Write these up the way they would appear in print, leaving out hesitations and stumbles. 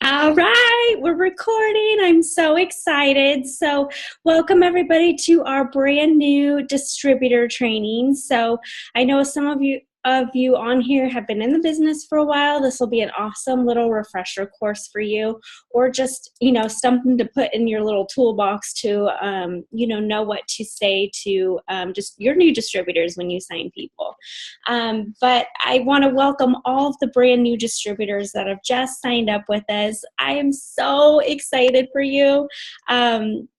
All right, we're recording. I'm so excited. So, welcome everybody to our brand new distributor training. So, I know some of you on here have been in the business for a while. This will be an awesome little refresher course for you, or just something to put in your little toolbox to know what to say to just your new distributors when you sign people. But I want to welcome all of the brand new distributors that have just signed up with us. I am so excited for you.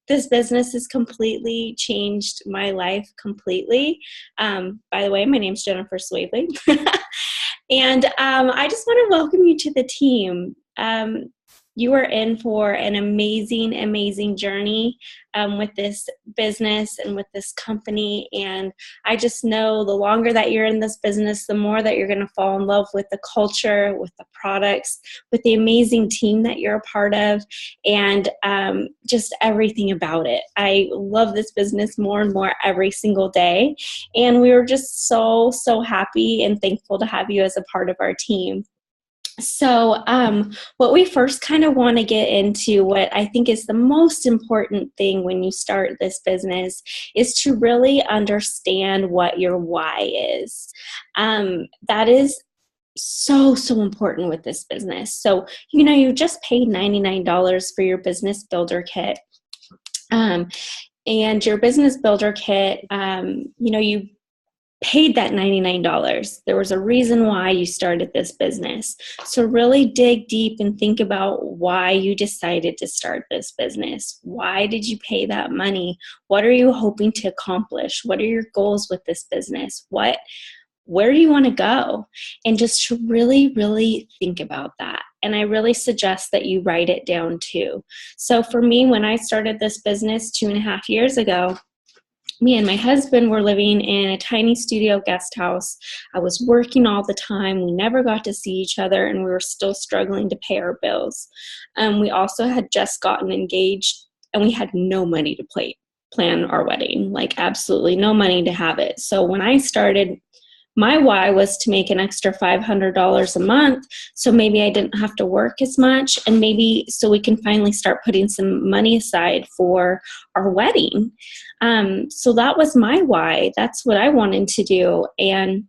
This business has completely changed my life completely. By the way, my name's Jennifer Swavely. And I just want to welcome you to the team. You are in for an amazing, amazing journey with this business and with this company. And I just know the longer that you're in this business, the more that you're going to fall in love with the culture, with the products, with the amazing team that you're a part of, and just everything about it. I love this business more and more every single day. And we were just so, so happy and thankful to have you as a part of our team. So what we first kind of want to get into, what I think is the most important thing when you start this business, is to really understand what your why is. That is so, so important with this business. So, you just paid $99 for your business builder kit. And your business builder kit, you paid that $99. There was a reason why you started this business. So really dig deep and think about why you decided to start this business. Why did you pay that money? What are you hoping to accomplish? What are your goals with this business? Where do you want to go? And just to really, really think about that. And I really suggest that you write it down too. So for me, when I started this business 2.5 years ago, me and my husband were living in a tiny studio guest house. I was working all the time. We never got to see each other, and we were still struggling to pay our bills. We also had just gotten engaged, and we had no money to plan our wedding, like absolutely no money to have it. So when I started, my why was to make an extra $500 a month, so maybe I didn't have to work as much, and maybe so we can finally start putting some money aside for our wedding. So that was my why. That's what I wanted to do. And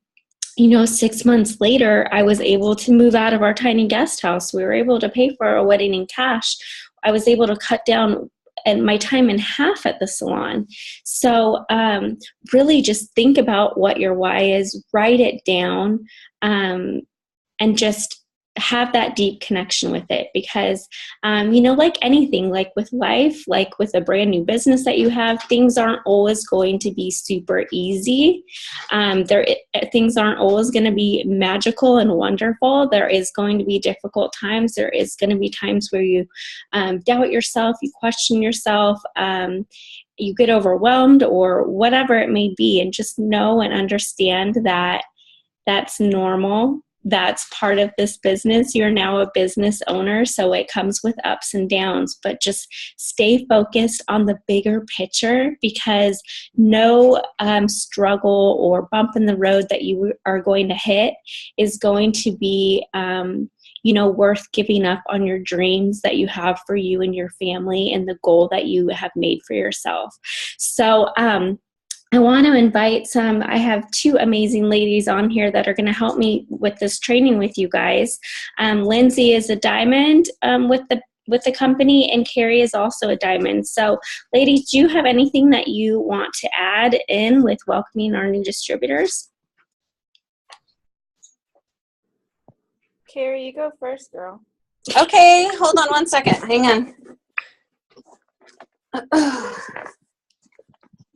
6 months later, I was able to move out of our tiny guest house. We were able to pay for our wedding in cash. I was able to cut down and my time in half at the salon. So really just think about what your why is, write it down, and just have that deep connection with it. Because, like anything, like with life, like with a brand new business that you have, things aren't always going to be super easy. Things aren't always going to be magical and wonderful. There is going to be difficult times. There is going to be times where you doubt yourself, you question yourself, you get overwhelmed, or whatever it may be. And just know and understand that that's normal. That's part of this business. You're now a business owner, so it comes with ups and downs, but just stay focused on the bigger picture, because no struggle or bump in the road that you are going to hit is going to be worth giving up on your dreams that you have for you and your family and the goal that you have made for yourself. So I want to invite I have 2 amazing ladies on here that are going to help me with this training with you guys. Lindsay is a diamond with the company, and Carrie is also a diamond. So ladies, do you have anything that you want to add in with welcoming our new distributors? Carrie, you go first, girl. Okay, hold on one second. Hang on.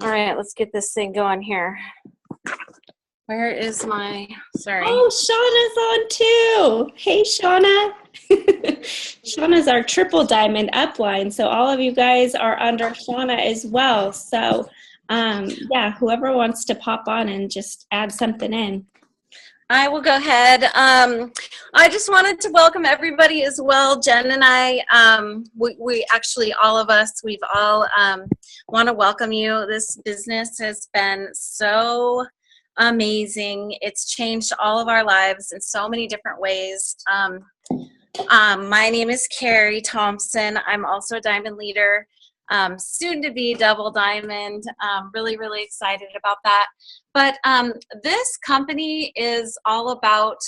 All right, let's get this thing going here. Where is my, sorry. Oh, Shauna's on too. Hey, Shauna. Shauna's our triple diamond upline, so all of you guys are under Shauna as well. So, whoever wants to pop on and just add something in. I will go ahead. I just wanted to welcome everybody as well. Jen and I, we actually, all of us, we've all want to welcome you. This business has been so amazing. It's changed all of our lives in so many different ways. My name is Carrie Thompson. I'm also a Diamond Leader, soon to be Double Diamond. Really, really excited about that. But this company is all about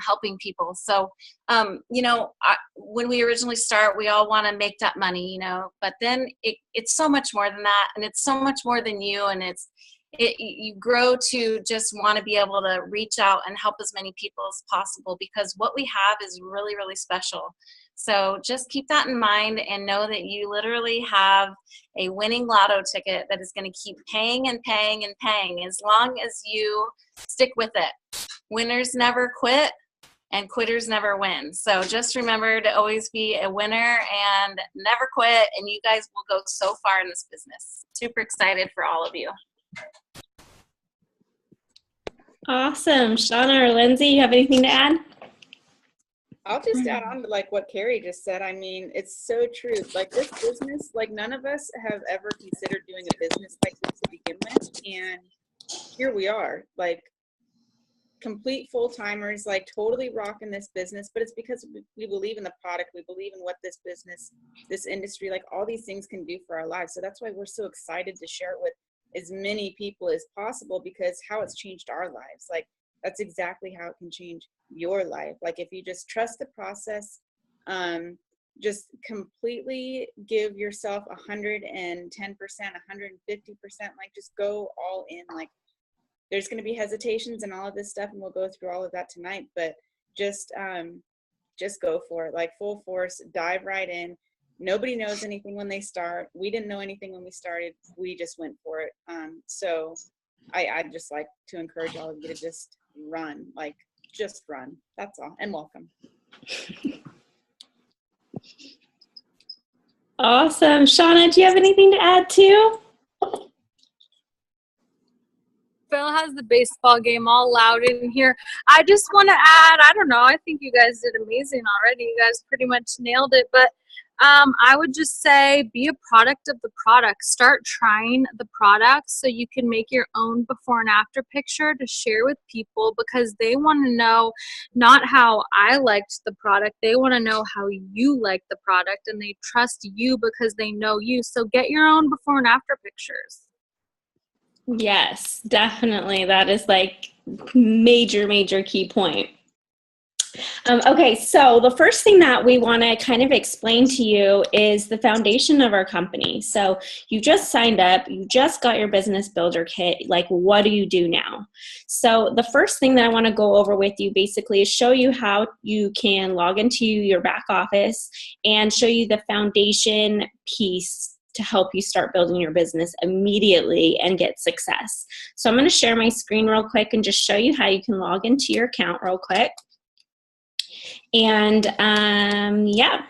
helping people. So, when we originally start, we all want to make that money, but then it's so much more than that. And it's so much more than you. And you grow to just want to be able to reach out and help as many people as possible, because what we have is really, really special. So just keep that in mind and know that you literally have a winning lotto ticket that is going to keep paying and paying and paying as long as you stick with it. Winners never quit and quitters never win. So just remember to always be a winner and never quit, and you guys will go so far in this business. Super excited for all of you. Awesome. Shauna or Lindsay, you have anything to add? I'll just add on to like what Carrie just said. I mean, it's so true. Like this business, like none of us have ever considered doing a business like this to begin with. And here we are, like complete full-timers, like totally rocking this business. But it's because we believe in the product. We believe in what this business, this industry, like all these things can do for our lives. So that's why we're so excited to share it with as many people as possible, because how it's changed our lives. Like that's exactly how it can change your life. Like if you just trust the process, just completely give yourself 110%, 150%, like just go all in. Like there's going to be hesitations and all of this stuff, and we'll go through all of that tonight, but just go for it, like full force, dive right in. Nobody knows anything when they start. We didn't know anything when we started. We just went for it. So I'd just like to encourage all of you to just run, like just run. That's all. And welcome. Awesome. Shauna, do you have anything to add too? Phil has the baseball game all loud in here. I just want to add, I don't know, I think you guys did amazing already. You guys pretty much nailed it. But I would just say be a product of the product. Start trying the product so you can make your own before and after picture to share with people, because they want to know not how I liked the product. They want to know how you like the product, and they trust you because they know you. So get your own before and after pictures. Yes, definitely. That is like major key point. Okay, so the first thing that we want to kind of explain to you is the foundation of our company. So you just signed up, you just got your business builder kit, like what do you do now? So the first thing that I want to go over with you basically is show you how you can log into your back office and show you the foundation piece to help you start building your business immediately and get success. So I'm going to share my screen real quick and just show you how you can log into your account real quick. And yeah,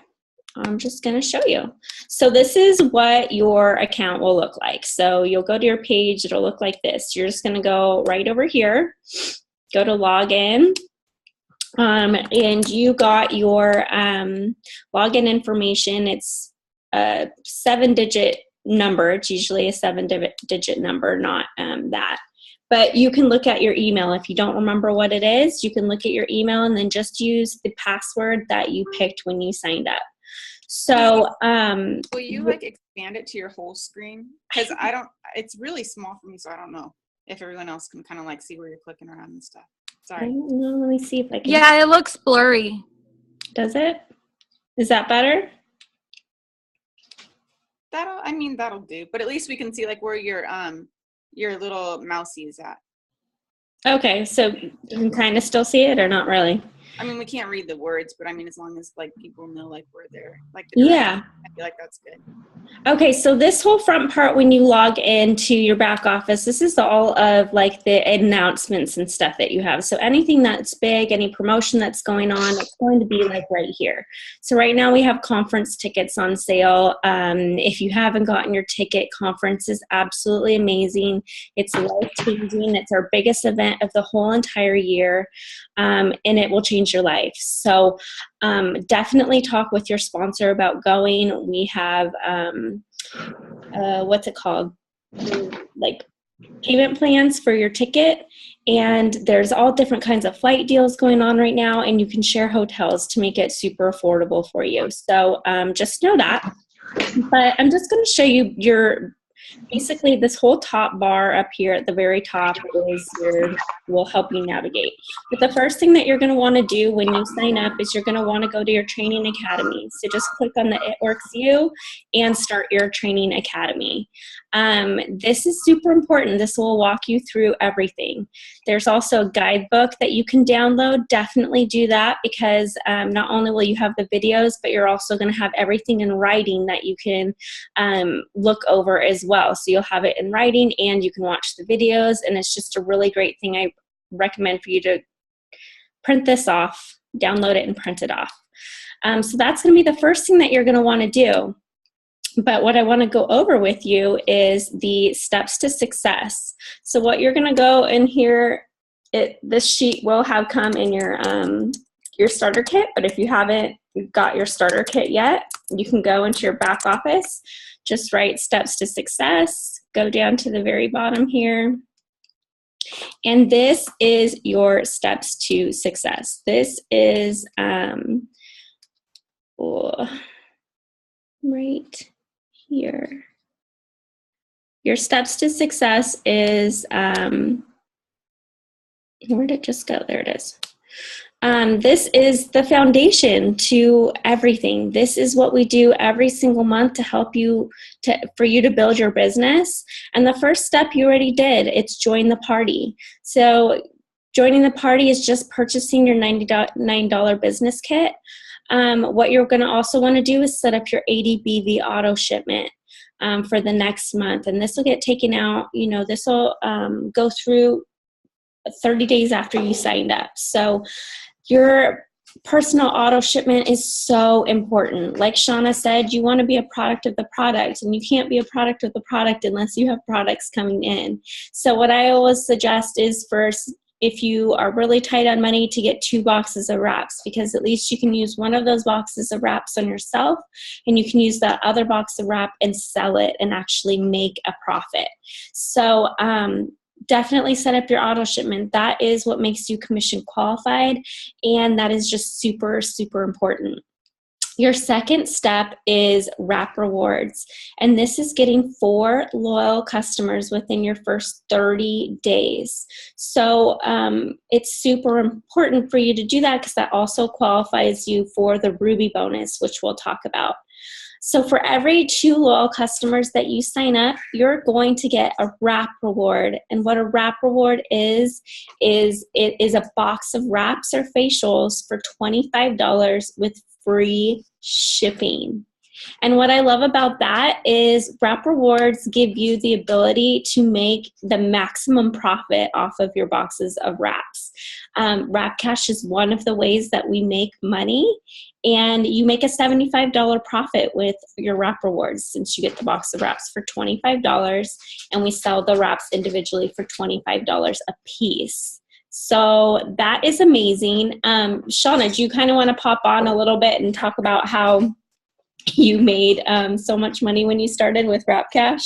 I'm just going to show you. So this is what your account will look like. So you'll go to your page, it'll look like this. You're just going to go right over here, go to login. And you got your login information. It's a 7-digit number. It's usually a 7-digit number, not that. But you can look at your email. If you don't remember what it is, you can look at your email and then just use the password that you picked when you signed up. So will you like expand it to your whole screen? Because it's really small for me, so I don't know if everyone else can kind of like see where you're clicking around and stuff. Sorry. Let me see if I can. Yeah, it looks blurry. Does it? Is that better? That'll do. But at least we can see like where your little mousey is at. Okay, so you can kind of still see it or not really? I mean, we can't read the words, but I mean, as long as like people know like where they're like yeah, I feel like that's good. Okay, so this whole front part when you log into your back office, this is all of like the announcements and stuff that you have. So anything that's big, any promotion that's going on, it's going to be like right here. So right now we have conference tickets on sale. If you haven't gotten your ticket, conference is absolutely amazing. It's life-changing. It's our biggest event of the whole entire year, and it will change your life. So definitely talk with your sponsor about going. We have what's it called? Like payment plans for your ticket, and there's all different kinds of flight deals going on right now, and you can share hotels to make it super affordable for you. So just know that. But I'm just going to show you basically this whole top bar up here at the very top will help you navigate. But the first thing that you're going to want to do when you sign up is you're going to want to go to your training academy. So just click on the It Works You and start your training academy. This is super important. This will walk you through everything. There's also a guidebook that you can download. Definitely do that, because not only will you have the videos, but you're also going to have everything in writing that you can look over as well. So you'll have it in writing and you can watch the videos, and it's just a really great thing. I recommend for you to print this off, download it and print it off. So that's going to be the first thing that you're going to want to do. But what I want to go over with you is the steps to success. So what you're going to go in here, this sheet will have come in your starter kit, but if you haven't got your starter kit yet, you can go into your back office, just write steps to success, go down to the very bottom here. And this is your steps to success. This is right here. Your steps to success is, where did it just go? There it is. This is the foundation to everything. This is what we do every single month to help you, for you to build your business. And the first step you already did, it's join the party. So joining the party is just purchasing your $99 business kit. What you're going to also want to do is set up your ADBV auto shipment for the next month. And this will get taken out, this will go through 30 days after you signed up. So your personal auto shipment is so important. Like Shauna said, you want to be a product of the product, and you can't be a product of the product unless you have products coming in. So what I always suggest is, first, if you are really tight on money, to get 2 boxes of wraps, because at least you can use one of those boxes of wraps on yourself, and you can use that other box of wrap and sell it and actually make a profit. So definitely set up your auto shipment. That is what makes you commission qualified, and that is just super, super important. Your second step is wrap rewards, and this is getting 4 loyal customers within your first 30 days. So it's super important for you to do that, because that also qualifies you for the Ruby bonus, which we'll talk about. So for every 2 loyal customers that you sign up, you're going to get a wrap reward. And what a wrap reward is it is a box of wraps or facials for $25 with free shipping. And what I love about that is wrap rewards give you the ability to make the maximum profit off of your boxes of wraps. Wrap Cash is one of the ways that we make money, and you make a $75 profit with your wrap rewards, since you get the box of wraps for $25, and we sell the wraps individually for $25 a piece. So that is amazing. Shauna, do you kind of want to pop on a little bit and talk about how you made so much money when you started with Wrap Cash?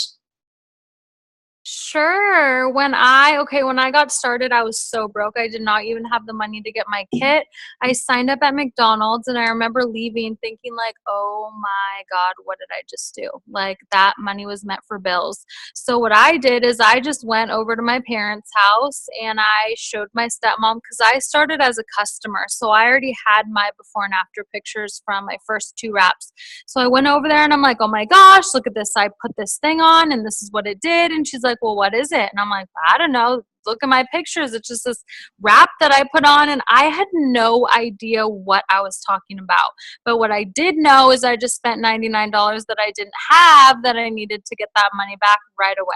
Sure. When I got started, I was so broke. I did not even have the money to get my kit. I signed up at McDonald's, and I remember leaving thinking like, oh my God, what did I just do? Like, that money was meant for bills. So what I did is I just went over to my parents' house, and I showed my stepmom, because I started as a customer. So I already had my before and after pictures from my first 2 wraps. So I went over there, and I'm like, oh my gosh, look at this. I put this thing on, and this is what it did. And she's like, well, what is it? And I'm like, I don't know. Look at my pictures. It's just this wrap that I put on, and I had no idea what I was talking about. But what I did know is I just spent $99 that I didn't have, that I needed to get that money back right away.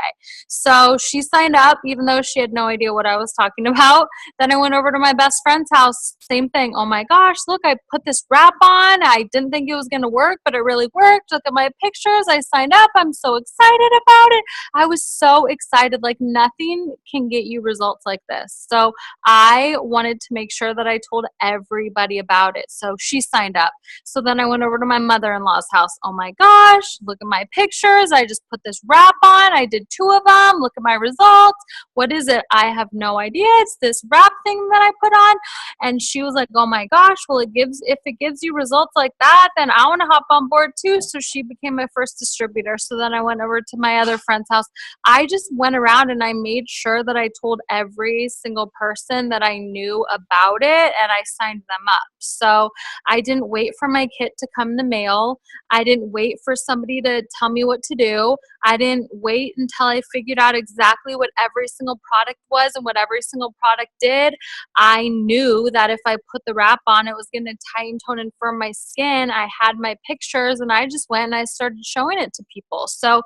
So she signed up, even though she had no idea what I was talking about. Then I went over to my best friend's house. Same thing. Oh my gosh, look, I put this wrap on. I didn't think it was going to work, but it really worked. Look at my pictures. I signed up. I'm so excited about it. I was so excited. Like, nothing can get you you results like this. So I wanted to make sure that I told everybody about it. So she signed up. So then I went over to my mother-in-law's house. Oh my gosh, look at my pictures. I just put this wrap on. I did 2 of them. Look at my results. What is it? I have no idea. It's this wrap thing that I put on. And she was like, oh my gosh, well, if it gives you results like that, then I want to hop on board too. So she became my first distributor. So then I went over to my other friend's house. I just went around and I made sure that I told every single person that I knew about it, and I signed them up. So I didn't wait for my kit to come in the mail. I didn't wait for somebody to tell me what to do. I didn't wait until I figured out exactly what every single product was and what every single product did. I knew that if I put the wrap on, it was going to tighten, tone, and firm my skin. I had my pictures, and I just went and I started showing it to people. So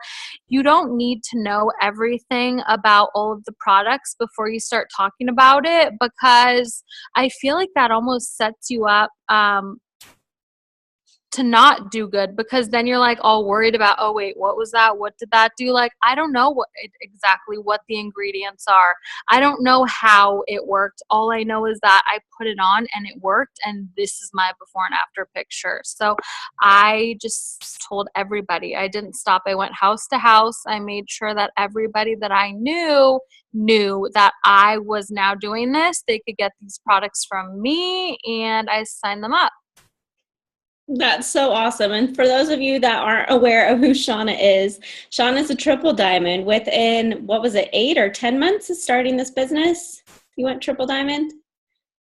you don't need to know everything about all of the products before you start talking about it, because I feel like that almost sets you up to not do good, because then you're like all worried about, oh wait, what was that? What did that do? Like, I don't know exactly what the ingredients are. I don't know how it worked. All I know is that I put it on and it worked, and this is my before and after picture. So I just told everybody. I didn't stop. I went house to house. I made sure that everybody that I knew that I was now doing this. They could get these products from me, and I signed them up. That's so awesome. And for those of you that aren't aware of who Shauna is a triple diamond. Within, what was it, 8 or 10 months of starting this business? You went triple diamond?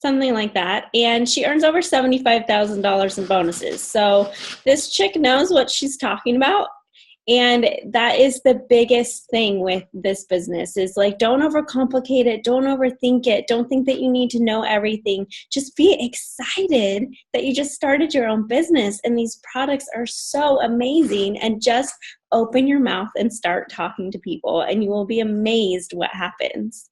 Something like that. And she earns over $75,000 in bonuses. So this chick knows what she's talking about. And that is the biggest thing with this business is like, don't overcomplicate it. Don't overthink it. Don't think that you need to know everything. Just be excited that you just started your own business and these products are so amazing, and just open your mouth and start talking to people and you will be amazed what happens.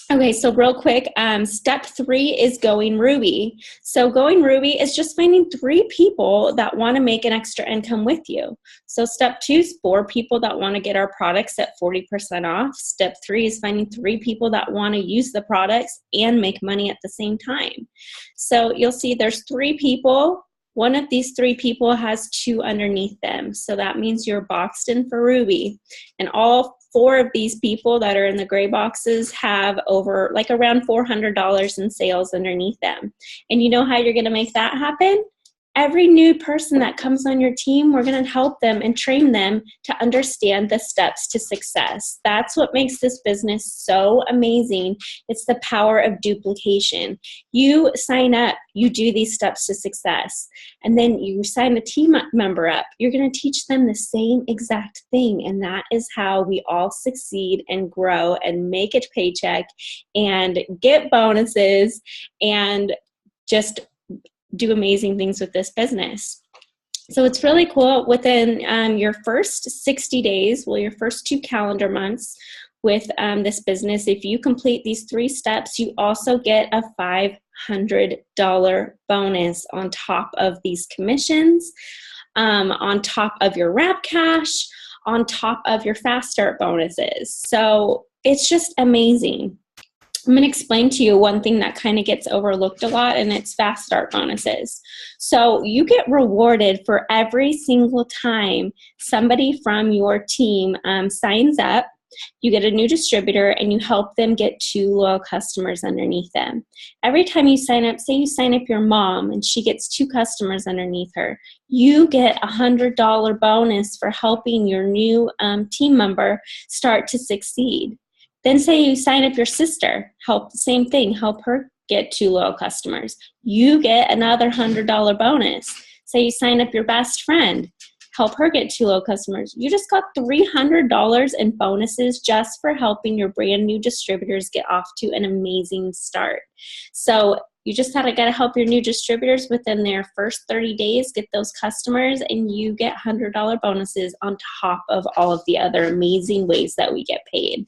Okay, so real quick, step 3 is going Ruby. So going Ruby is just finding 3 people that want to make an extra income with you. So step 2 is 4 people that want to get our products at 40% off. Step 3 is finding 3 people that want to use the products and make money at the same time. So you'll see there's 3 people. One of these 3 people has 2 underneath them. So that means you're boxed in for Ruby. And all 4 of these people that are in the gray boxes have over like around $400 in sales underneath them. And you know how you're going to make that happen? Every new person that comes on your team, we're going to help them and train them to understand the steps to success. That's what makes this business so amazing. It's the power of duplication. You sign up, you do these steps to success, and then you sign a team member up. You're going to teach them the same exact thing, and that is how we all succeed and grow and make a paycheck and get bonuses and just do amazing things with this business. So it's really cool. Within your first 60 days, well, your first 2 calendar months with this business, if you complete these 3 steps, you also get a $500 bonus on top of these commissions, on top of your wrap cash, on top of your fast start bonuses. So it's just amazing. I'm going to explain to you one thing that kind of gets overlooked a lot, and it's fast start bonuses. So you get rewarded for every single time somebody from your team signs up. You get a new distributor and you help them get 2 loyal customers underneath them. Every time you sign up, say you sign up your mom and she gets 2 customers underneath her, you get a $100 bonus for helping your new team member start to succeed. Then say you sign up your sister, help the same thing, help her get 2 loyal customers. You get another $100 bonus. Say you sign up your best friend, help her get 2 loyal customers. You just got $300 in bonuses just for helping your brand new distributors get off to an amazing start. So you just got to help your new distributors within their first 30 days get those customers, and you get $100 bonuses on top of all of the other amazing ways that we get paid.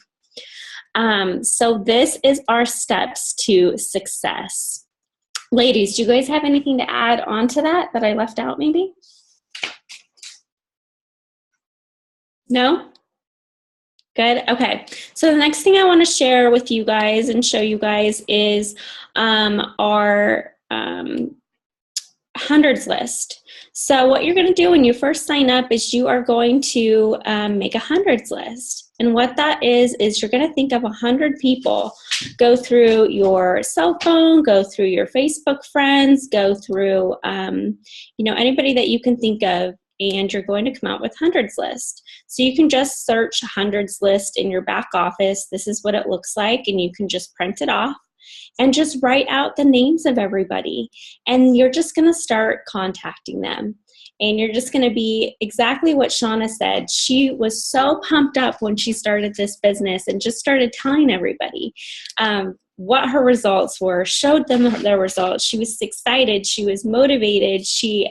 So this is our steps to success. Ladies, do you guys have anything to add on to that I left out maybe? No? Good. Okay. So the next thing I want to share with you guys and show you guys is our hundreds list. So what you're going to do when you first sign up is you are going to make a hundreds list. And what that is you're going to think of 100 people, go through your cell phone, go through your Facebook friends, go through, anybody that you can think of, and you're going to come out with hundreds list. So you can just search hundreds list in your back office. This is what it looks like, and you can just print it off and just write out the names of everybody. And you're just going to start contacting them. And you're just going to be exactly what Shauna said. She was so pumped up when she started this business and just started telling everybody what her results were, showed them their results. She was excited. She was motivated. She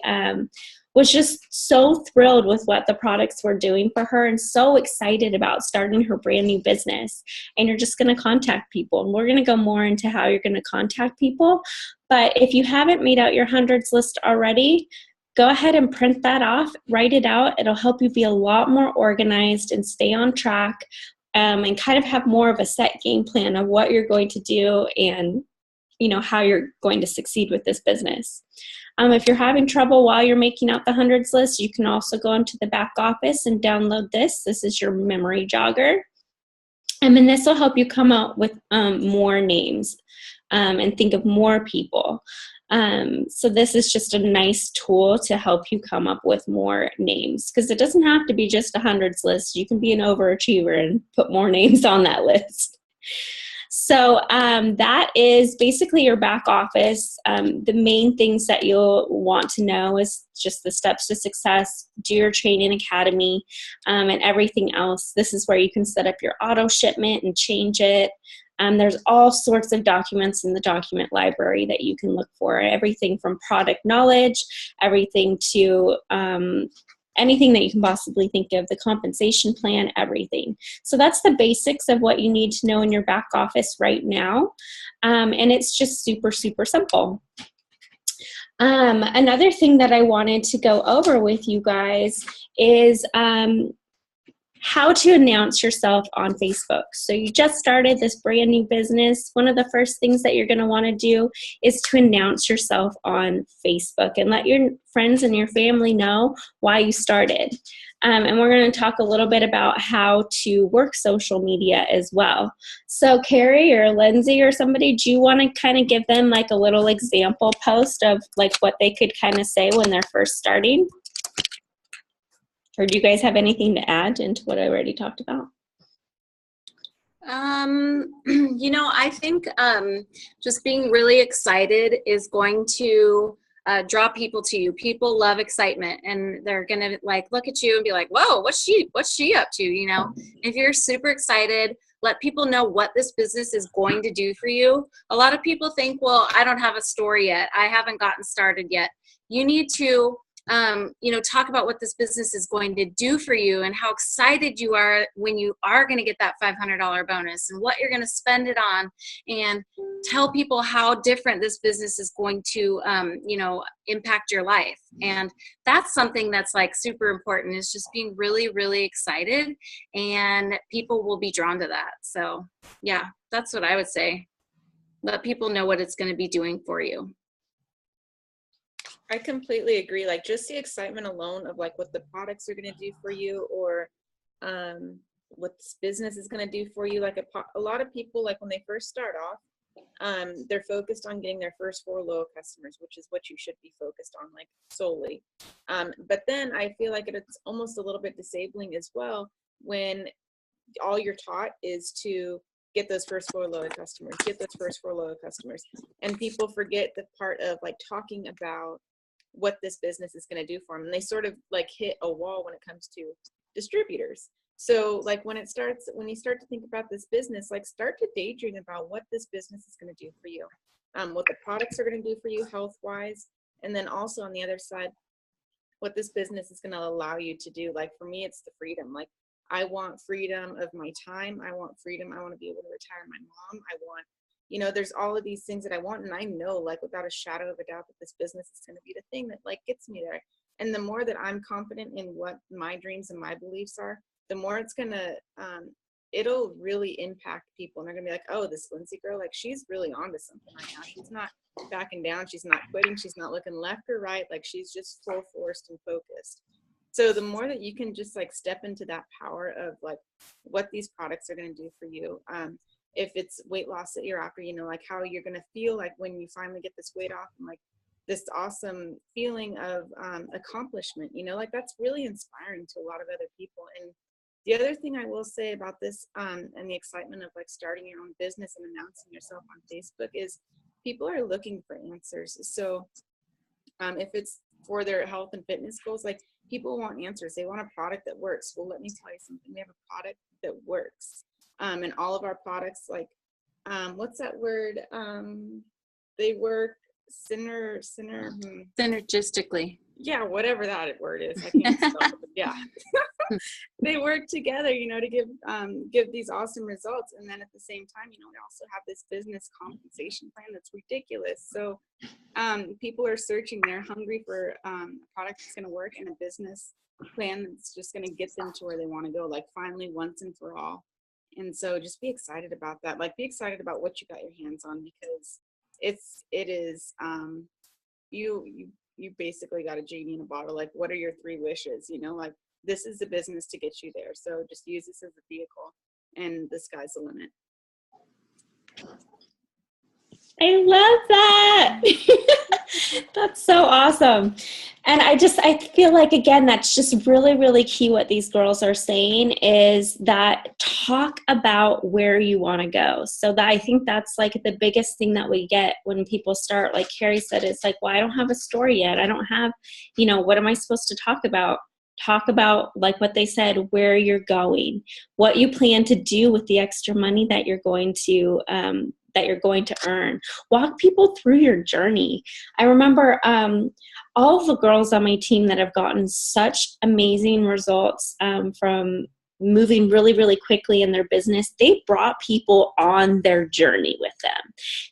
was just so thrilled with what the products were doing for her and so excited about starting her brand new business. And you're just going to contact people. And we're going to go more into how you're going to contact people. But if you haven't made out your hundreds list already, go ahead and print that off, write it out. It'll help you be a lot more organized and stay on track, and kind of have more of a set game plan of what you're going to do and how you're going to succeed with this business. If you're having trouble while you're making out the hundreds list, you can also go into the back office and download this. This is your memory jogger. And then this will help you come out with more names and think of more people. So this is just a nice tool to help you come up with more names, because it doesn't have to be just a hundreds list. You can be an overachiever and put more names on that list. So that is basically your back office. The main things that you'll want to know is just the steps to success, do your training academy, and everything else. This is where you can set up your auto shipment and change it. There's all sorts of documents in the document library that you can look for, everything from product knowledge, everything to anything that you can possibly think of, the compensation plan, everything. So that's the basics of what you need to know in your back office right now. And it's just super, super simple. Another thing that I wanted to go over with you guys is how to announce yourself on Facebook. So you just started this brand new business. One of the first things that you're going to want to do is to announce yourself on Facebook and let your friends and your family know why you started. And we're going to talk a little bit about how to work social media as well. So Carrie or Lindsay or somebody, do you want to kind of give them like a little example post of like what they could kind of say when they're first starting? Or do you guys have anything to add into what I already talked about? I think just being really excited is going to draw people to you. People love excitement, and they're gonna like look at you and be like, "Whoa, what's she up to?" If you're super excited, let people know what this business is going to do for you. A lot of people think, "Well, I don't have a store yet. I haven't gotten started yet." You need to talk about what this business is going to do for you and how excited you are when you are going to get that $500 bonus and what you're going to spend it on, and tell people how different this business is going to, impact your life. And that's something that's like super important, is just being really, really excited, and people will be drawn to that. So yeah, that's what I would say. Let people know what it's going to be doing for you. I completely agree. Like just the excitement alone of like what the products are going to do for you, or what this business is going to do for you. Like a lot of people, like when they first start off, they're focused on getting their first 4 loyal customers, which is what you should be focused on, like solely. But then I feel like it's almost a little bit disabling as well when all you're taught is to get those first 4 loyal customers, and people forget the part of like talking about what this business is going to do for them. And they sort of like hit a wall when it comes to distributors. So like when you start to think about this business, like start to daydream about what this business is going to do for you, what the products are going to do for you health wise. And then also on the other side, what this business is going to allow you to do. Like for me, it's the freedom. Like I want freedom of my time. I want freedom. I want to be able to retire my mom. I want, there's all of these things that I want. And I know like without a shadow of a doubt that this business is going to be the thing that like gets me there. And the more that I'm confident in what my dreams and my beliefs are, the more it's going to it'll really impact people. And they're gonna be like, oh, this Lindsay girl, like she's really onto something right now. She's not backing down. She's not quitting. She's not looking left or right. Like she's just full forced and focused. So the more that you can just like step into that power of like what these products are going to do for you. If it's weight loss that you're after, you know, like how you're going to feel like when you finally get this weight off, and like this awesome feeling of accomplishment, you know, like that's really inspiring to a lot of other people. And the other thing I will say about this and the excitement of like starting your own business and announcing yourself on Facebook is people are looking for answers. So if it's for their health and fitness goals, like people want answers. They want a product that works. Well, let me tell you something. We have a product that works. And all of our products, like, what's that word? They work Synergistically. Yeah, whatever that word is. I can't spell it, but yeah. They work together, you know, to give these awesome results. And then at the same time, you know, we also have this business compensation plan that's ridiculous. So people are searching, they're hungry for a product that's going to work, and a business plan that's just going to get them to where they want to go, like finally once and for all. And so just be excited about that. Like be excited about what you got your hands on, because it is you basically got a genie in a bottle. Like what are your 3 wishes? You know, like this is the business to get you there. So just use this as a vehicle, and the sky's the limit. I love that. That's so awesome. And I feel like, again, that's just really, really key. What these girls are saying is that talk about where you want to go. So that, I think that's like the biggest thing that we get when people start, like Carrie said, it's like, well, I don't have a story yet. I don't have, you know, what am I supposed to talk about? Talk about, like what they said, where you're going, what you plan to do with the extra money that you're going to earn. Walk people through your journey. I remember all of the girls on my team that have gotten such amazing results from moving really, really quickly in their business, they brought people on their journey with them.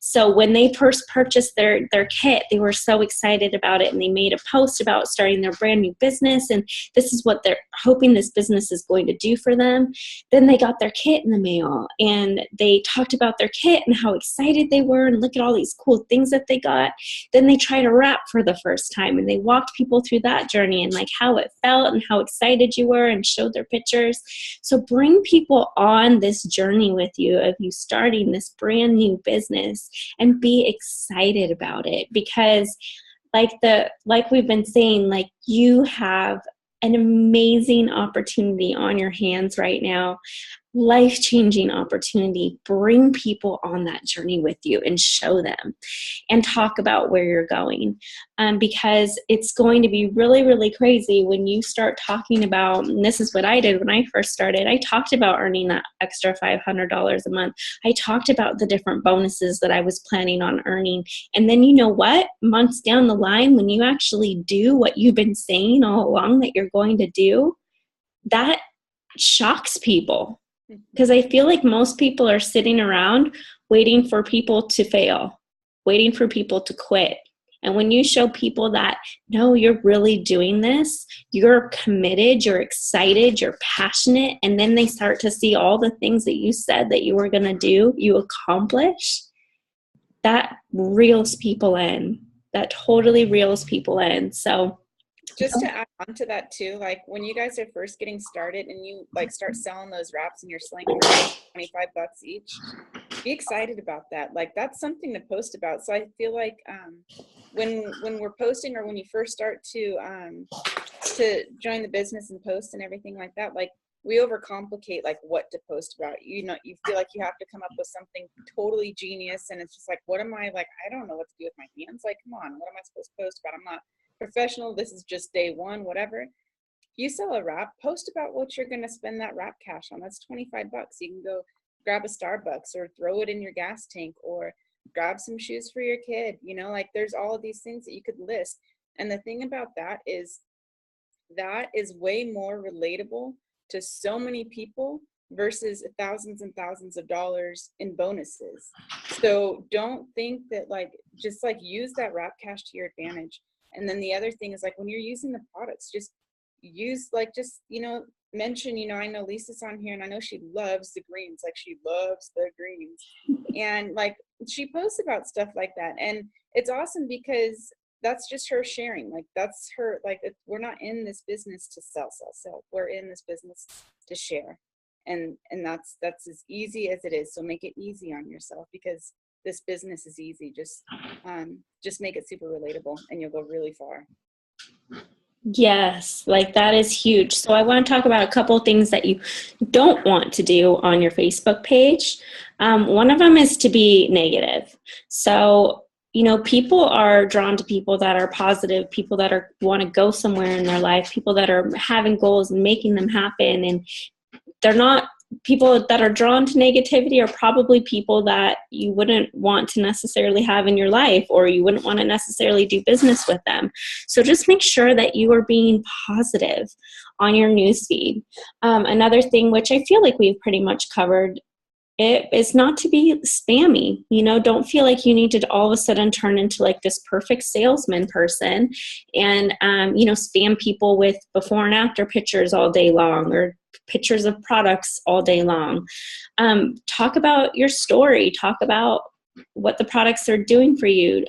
So when they first purchased their kit, they were so excited about it, and they made a post about starting their brand new business, and this is what they're hoping this business is going to do for them. Then they got their kit in the mail, and they talked about their kit and how excited they were, and look at all these cool things that they got. Then they tried a wrap for the first time, and they walked people through that journey and like how it felt and how excited you were, and showed their pictures. So bring people on this journey with you of you starting this brand new business, and be excited about it, because like we've been saying, like you have an amazing opportunity on your hands right now. Life-changing opportunity. Bring people on that journey with you and show them, and talk about where you're going, because it's going to be really, really crazy when you start talking about, and this is what I did when I first started. I talked about earning that extra $500 a month. I talked about the different bonuses that I was planning on earning. And then you know what? Months down the line, when you actually do what you've been saying all along that you're going to do, that shocks people. Because I feel like most people are sitting around waiting for people to fail, waiting for people to quit. And when you show people that, no, you're really doing this, you're committed, you're excited, you're passionate, and then they start to see all the things that you said that you were going to do, you accomplish, that reels people in. That totally reels people in. So just to add on to that too, like when you guys are first getting started and you like start selling those wraps and you're slinging $25 each, be excited about that. Like that's something to post about. So I feel like when we're posting, or when you first start to join the business and post and everything like that, like we overcomplicate like what to post about. You know, you feel like you have to come up with something totally genius, and it's just like, what am I, like, I don't know what to do with my hands. Like, come on, what am I supposed to post about? I'm not professional. This is just day one, whatever. You sell a wrap, post about what you're going to spend that wrap cash on. That's $25. You can go grab a Starbucks, or throw it in your gas tank, or grab some shoes for your kid. You know, like there's all of these things that you could list. And the thing about that is way more relatable to so many people versus thousands and thousands of dollars in bonuses. So don't think that, like, just like use that wrap cash to your advantage. And then the other thing is, like, when you're using the products, just use, like, just, you know, mention, you know, I know Lisa's on here and I know she loves the greens, like she loves the greens. And like she posts about stuff like that. And it's awesome because that's just her sharing. Like that's her, like we're not in this business to sell. We're in this business to share. And that's as easy as it is. So make it easy on yourself because this business is easy. Just make it super relatable and you'll go really far. Yes, like that is huge. So I want to talk about a couple things that you don't want to do on your Facebook page. One of them is to be negative. So, you know, people are drawn to people that are positive, people that want to go somewhere in their life, people that are having goals and making them happen. And they're not people that are drawn to negativity are probably people that you wouldn't want to necessarily have in your life, or you wouldn't want to necessarily do business with them. So just make sure that you are being positive on your newsfeed. Another thing, which I feel like we've pretty much covered, it is not to be spammy. You know, don't feel like you need to all of a sudden turn into like this perfect salesman person and, you know, spam people with before and after pictures all day long, or pictures of products all day long. Talk about your story. Talk about what the products are doing for you.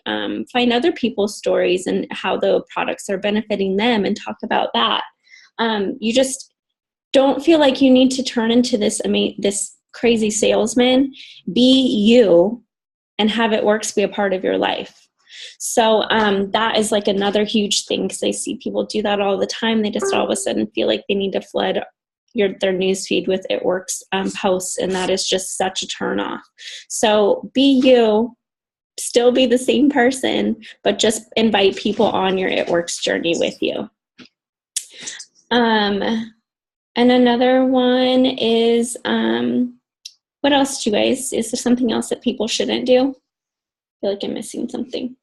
Find other people's stories and how the products are benefiting them and talk about that. You just don't feel like you need to turn into this crazy salesman. Be you and have it works be a part of your life. So that is like another huge thing, because I see people do that all the time. They just all of a sudden feel like they need to flood their newsfeed with It Works posts, and that is just such a turn off. So be you, still be the same person, but just invite people on your It Works journey with you. And another one is, what else do you guys, is there something else that people shouldn't do? I feel like I'm missing something.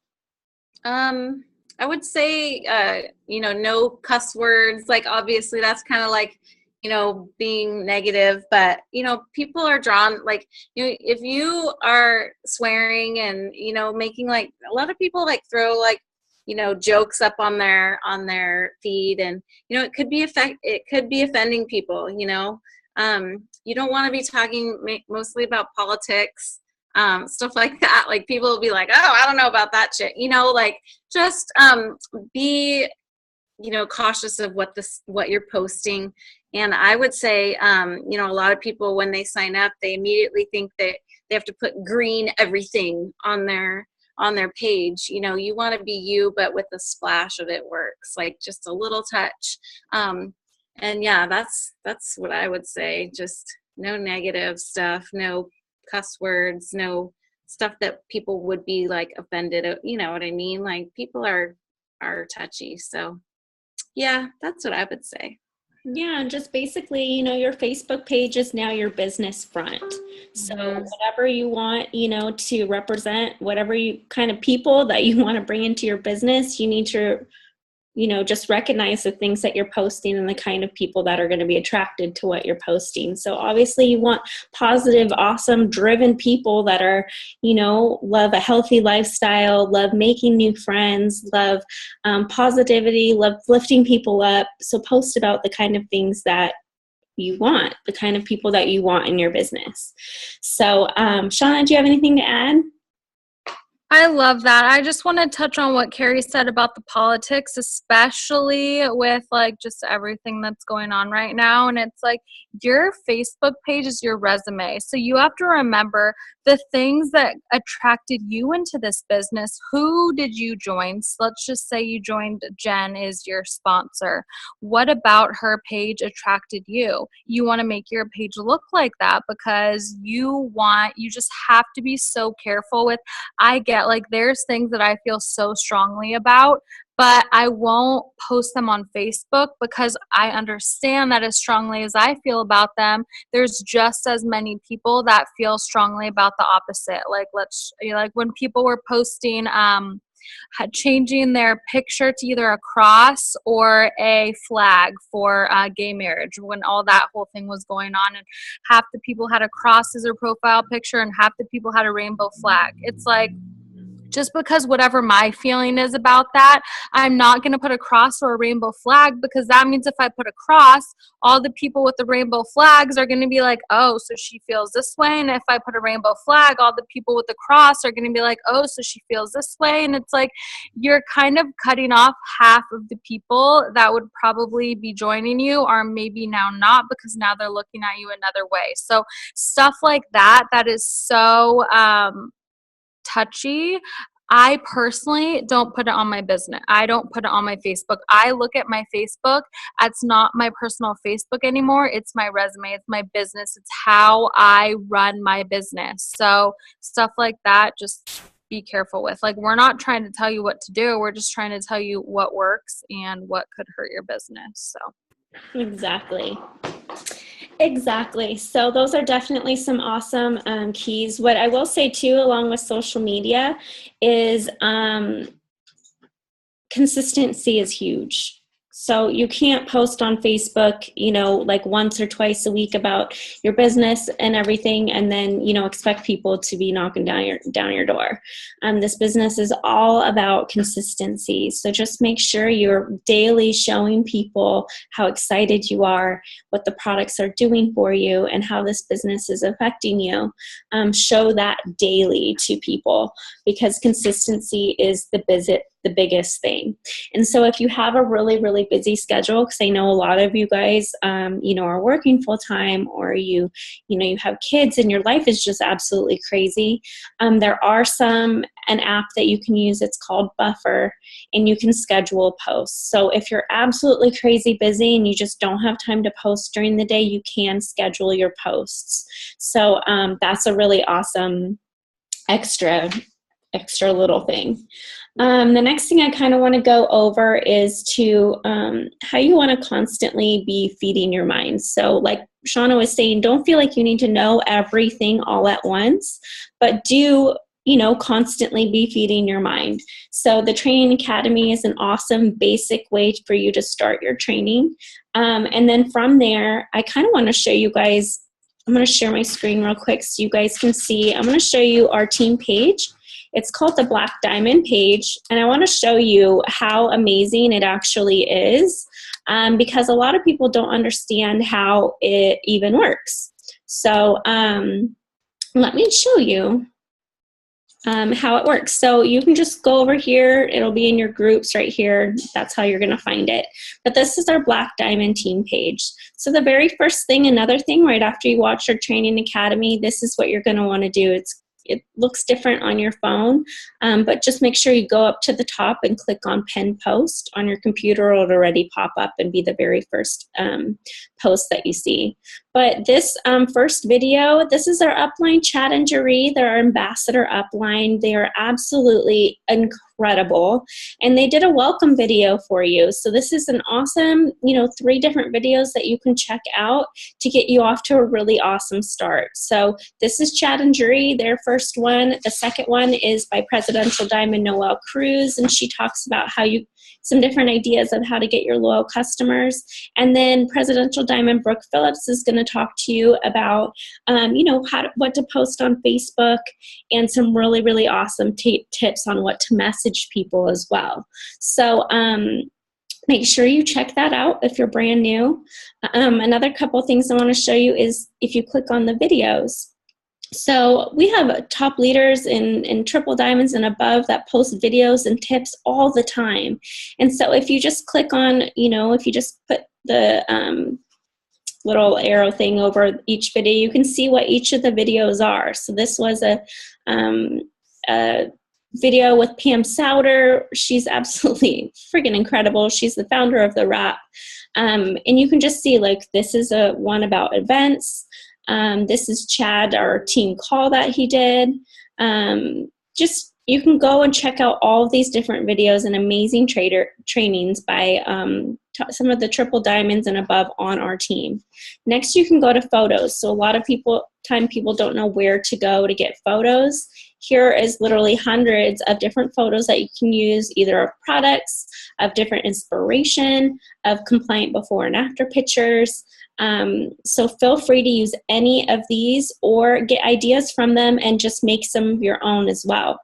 I would say, you know, no cuss words. Like, obviously that's kind of like, you know, being negative, but, you know, people are drawn, like, you know, if you are swearing and, you know, making, like, a lot of people like throw like, you know, jokes up on their feed, and, you know, it could be offending people, you know. You don't want to be talking mostly about politics, stuff like that. Like, people will be like, oh, I don't know about that shit, you know, like, just be, you know, cautious of what you're posting. And I would say, you know, a lot of people, when they sign up, they immediately think that they have to put green everything on their page. You know, you want to be you, but with a splash of It Works, like just a little touch. And yeah, that's what I would say. Just no negative stuff, no cuss words, no stuff that people would be like offended. You know what I mean? Like, people are touchy. So yeah, that's what I would say. Yeah, and just basically, you know, your Facebook page is now your business front. So whatever you want, you know, to represent whatever you kind of people that you want to bring into your business, you need to, you know, just recognize the things that you're posting and the kind of people that are going to be attracted to what you're posting. So obviously you want positive, awesome, driven people that are, you know, love a healthy lifestyle, love making new friends, love positivity, love lifting people up. So post about the kind of things that you want, the kind of people that you want in your business. So Shauna, do you have anything to add? I love that. I just want to touch on what Carrie said about the politics, especially with like just everything that's going on right now. And it's like, your Facebook page is your resume. So you have to remember the things that attracted you into this business. Who did you join? So let's just say you joined Jen is your sponsor. What about her page attracted you? You want to make your page look like that, because you just have to be so careful with, I get like there's things that I feel so strongly about, but I won't post them on Facebook because I understand that as strongly as I feel about them, there's just as many people that feel strongly about the opposite. Like, when people were posting, changing their picture to either a cross or a flag for gay marriage, when all that whole thing was going on, and half the people had a cross as their profile picture and half the people had a rainbow flag. It's like, just because whatever my feeling is about that, I'm not going to put a cross or a rainbow flag, because that means if I put a cross, all the people with the rainbow flags are going to be like, oh, so she feels this way. And if I put a rainbow flag, all the people with the cross are going to be like, oh, so she feels this way. And it's like, you're kind of cutting off half of the people that would probably be joining you, or maybe now not, because now they're looking at you another way. So stuff like that, that is so touchy. I personally don't put it on my business. I don't put it on my Facebook. I look at my Facebook. It's not my personal Facebook anymore. It's my resume. It's my business. It's how I run my business. So stuff like that, just be careful with. Like, we're not trying to tell you what to do. We're just trying to tell you what works and what could hurt your business. So Exactly. So those are definitely some awesome keys. What I will say too, along with social media, is consistency is huge. So you can't post on Facebook, like once or twice a week about your business and everything, and then, expect people to be knocking down your door. This business is all about consistency. So just make sure you're daily showing people how excited you are, what the products are doing for you, and how this business is affecting you. Show that daily to people, because consistency is the biggest thing. And so if you have a really, really busy schedule, because I know a lot of you guys, are working full time, or you have kids and your life is just absolutely crazy. There are an app that you can use. It's called Buffer, and you can schedule posts. So if you're absolutely crazy busy and you just don't have time to post during the day, you can schedule your posts. So that's a really awesome extra little thing. The next thing I kind of want to go over is to how you want to constantly be feeding your mind. So like Shauna was saying, don't feel like you need to know everything all at once, but do constantly be feeding your mind. So the Training Academy is an awesome basic way for you to start your training. And then from there, I kind of want to show you guys, I'm going to share my screen real quick so you guys can see. I'm going to show you our team page. It's called the Black Diamond page, and I want to show you how amazing it actually is, because a lot of people don't understand how it even works. So let me show you how it works. So you can just go over here. It'll be in your groups right here. That's how you're going to find it. But this is our Black Diamond team page. So the very first thing, another thing, right after you watch our Training Academy, this is what you're going to want to do. It looks different on your phone, but just make sure you go up to the top and click on Pin Post on your computer. It'll already pop up and be the very first post that you see. But this first video, this is our upline, Chad and Jeree. They're our ambassador upline. They are absolutely incredible. And they did a welcome video for you. So this is an awesome, 3 different videos that you can check out to get you off to a really awesome start. So this is Chad and Jeree, their first one. The second one is by Presidential Diamond Noelle Cruz, and she talks about some different ideas of how to get your loyal customers. And then Presidential Diamond Brooke Phillips is going to talk to you about, what to post on Facebook, and some really, really awesome tips on what to message people as well. So make sure you check that out if you're brand new. Another couple things I want to show you is if you click on the videos. So we have top leaders in triple diamonds and above that post videos and tips all the time. And so if you just click on, if you just put the little arrow thing over each video, you can see what each of the videos are. So this was a video with Pam Souter. She's absolutely friggin' incredible. She's the founder of The Wrap. And you can just see, like, this is one about events. This is Chad, our team call that he did. You can go and check out all of these different videos and amazing trainings by some of the triple diamonds and above on our team. Next, you can go to photos. So a lot of people don't know where to go to get photos. Here is literally hundreds of different photos that you can use, either of products, of different inspiration, of compliant before and after pictures. So feel free to use any of these or get ideas from them and just make some of your own as well.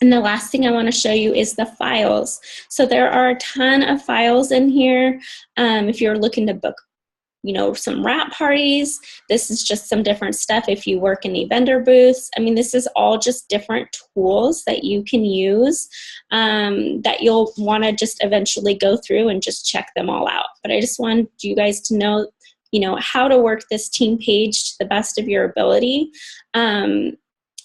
And the last thing I want to show you is the files. So there are a ton of files in here. If you're looking to book, some wrap parties, this is just some different stuff. If you work in the vendor booths, I mean, this is all just different tools that you can use that you'll want to just eventually go through and just check them all out. But I just want you guys to know, how to work this team page to the best of your ability.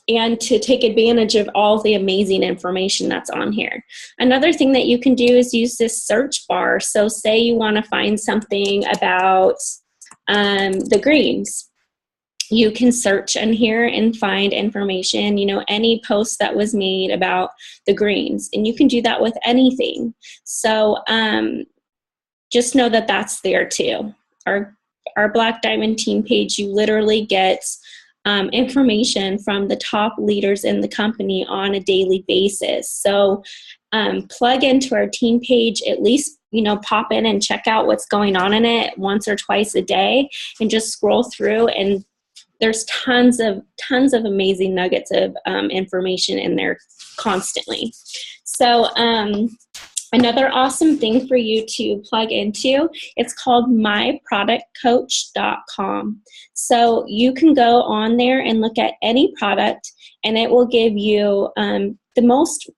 And to take advantage of all the amazing information that's on here. Another thing that you can do is use this search bar. So say you want to find something about the greens. You can search in here and find information, any post that was made about the greens. And you can do that with anything. So just know that that's there too. Our Black Diamond team page, you literally get information from the top leaders in the company on a daily basis. So plug into our team page, at least, pop in and check out what's going on in it once or twice a day, and just scroll through, and there's tons of amazing nuggets of information in there constantly. So another awesome thing for you to plug into, it's called myproductcoach.com. So you can go on there and look at any product, and it will give you the most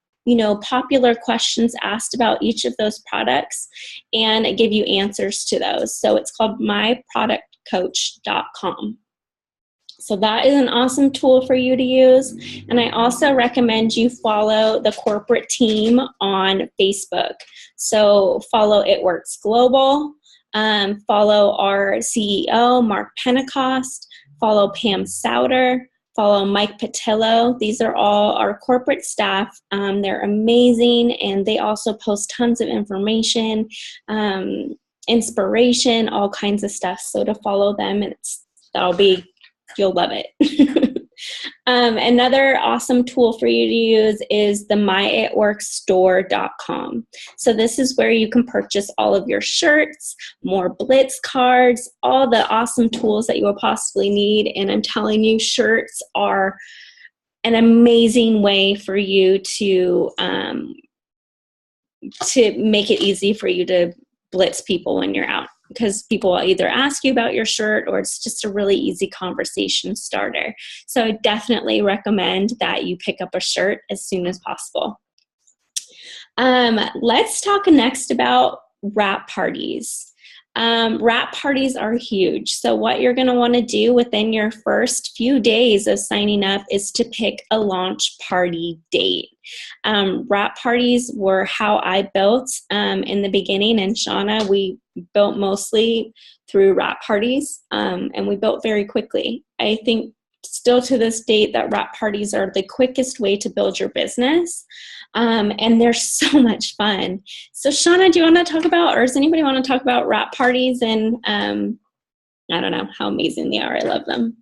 popular questions asked about each of those products, and it give you answers to those. So it's called myproductcoach.com. So that is an awesome tool for you to use. And I also recommend you follow the corporate team on Facebook. So follow It Works Global, follow our CEO, Mark Pentecost, follow Pam Souter, follow Mike Patillo. These are all our corporate staff. They're amazing, and they also post tons of information, inspiration, all kinds of stuff. So to follow them, you'll love it. Another awesome tool for you to use is the myitworkstore.com. So this is where you can purchase all of your shirts, more Blitz cards, all the awesome tools that you will possibly need. And I'm telling you, shirts are an amazing way for you to make it easy for you to blitz people when you're out, because people will either ask you about your shirt, or it's just a really easy conversation starter. So I definitely recommend that you pick up a shirt as soon as possible. Let's talk next about wrap parties. Wrap parties are huge. So what you're going to want to do within your first few days of signing up is to pick a launch party date. Wrap parties were how I built in the beginning, and Shauna, we built mostly through wrap parties, and we built very quickly. I think still to this date that wrap parties are the quickest way to build your business. And they're so much fun. So Shauna, do you want to talk about, or does anybody want to talk about wrap parties and I don't know, how amazing they are? I love them.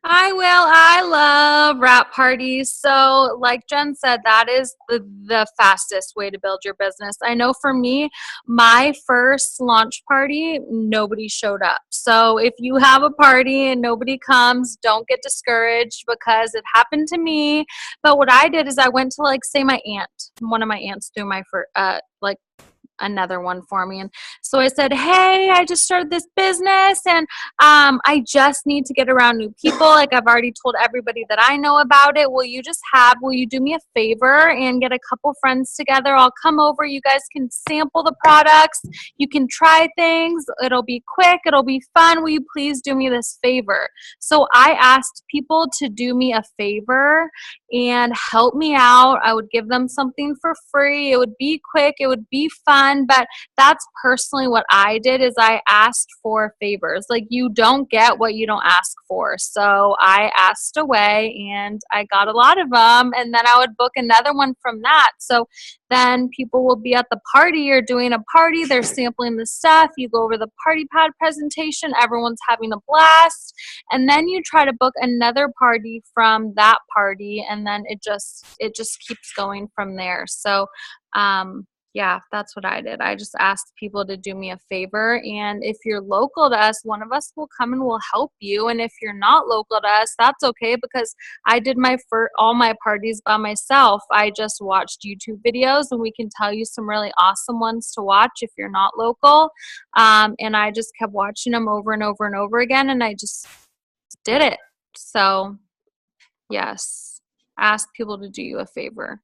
I will. I love wrap parties. So like Jen said, that is the fastest way to build your business. I know for me, my first launch party, nobody showed up. So if you have a party and nobody comes, don't get discouraged, because it happened to me. But what I did is I went to, like, say my aunt, one of my aunts threw my another one for me. And so I said, hey, I just started this business, and I just need to get around new people. Like, I've already told everybody that I know about it. Will you do me a favor and get a couple friends together? I'll come over. You guys can sample the products. You can try things. It'll be quick. It'll be fun. Will you please do me this favor? So I asked people to do me a favor and help me out. I would give them something for free. It would be quick. It would be fun. But that's personally what I did, is I asked for favors. Like, you don't get what you don't ask for. So I asked away, and I got a lot of them, and then I would book another one from that. So then people will be at the party. You're doing a party. They're sampling the stuff. You go over the party pad presentation. Everyone's having a blast. And then you try to book another party from that party, and then it just keeps going from there. So, yeah, that's what I did. I just asked people to do me a favor. And if you're local to us, one of us will come and will help you. And if you're not local to us, that's okay, because I did all my parties by myself. I just watched YouTube videos, and we can tell you some really awesome ones to watch if you're not local. And I just kept watching them over and over and over again, and I just did it. So yes, ask people to do you a favor.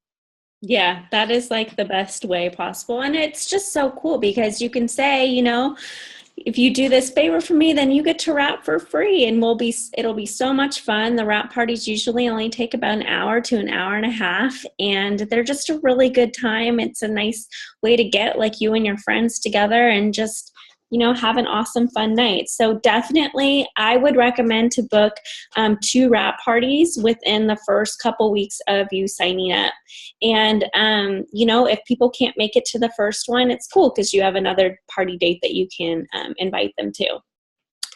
Yeah, that is like the best way possible. And it's just so cool because you can say, you know, if you do this favor for me, then you get to wrap for free, and it'll be so much fun. The wrap parties usually only take about an hour to an hour and a half, and they're just a really good time. It's a nice way to get like you and your friends together and just, you know, have an awesome fun night. So definitely I would recommend to book 2 wrap parties within the first couple weeks of you signing up. And, you know, if people can't make it to the first one, it's cool because you have another party date that you can invite them to.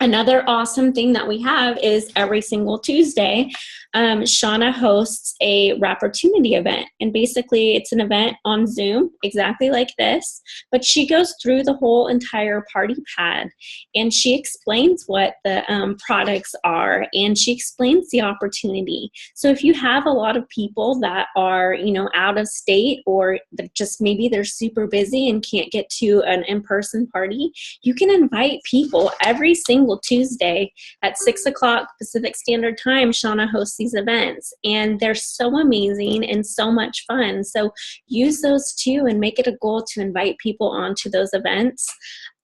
Another awesome thing that we have is every single Tuesday, Shauna hosts a Rapportunity event. And basically it's an event on Zoom, exactly like this, but she goes through the whole entire party pad, and she explains what the products are, and she explains the opportunity. So if you have a lot of people that are, you know, out of state, or just maybe they're super busy and can't get to an in-person party, you can invite people every single Tuesday at 6 o'clock Pacific Standard Time. Shauna hosts these events, and they're so amazing and so much fun. So use those too, and make it a goal to invite people onto those events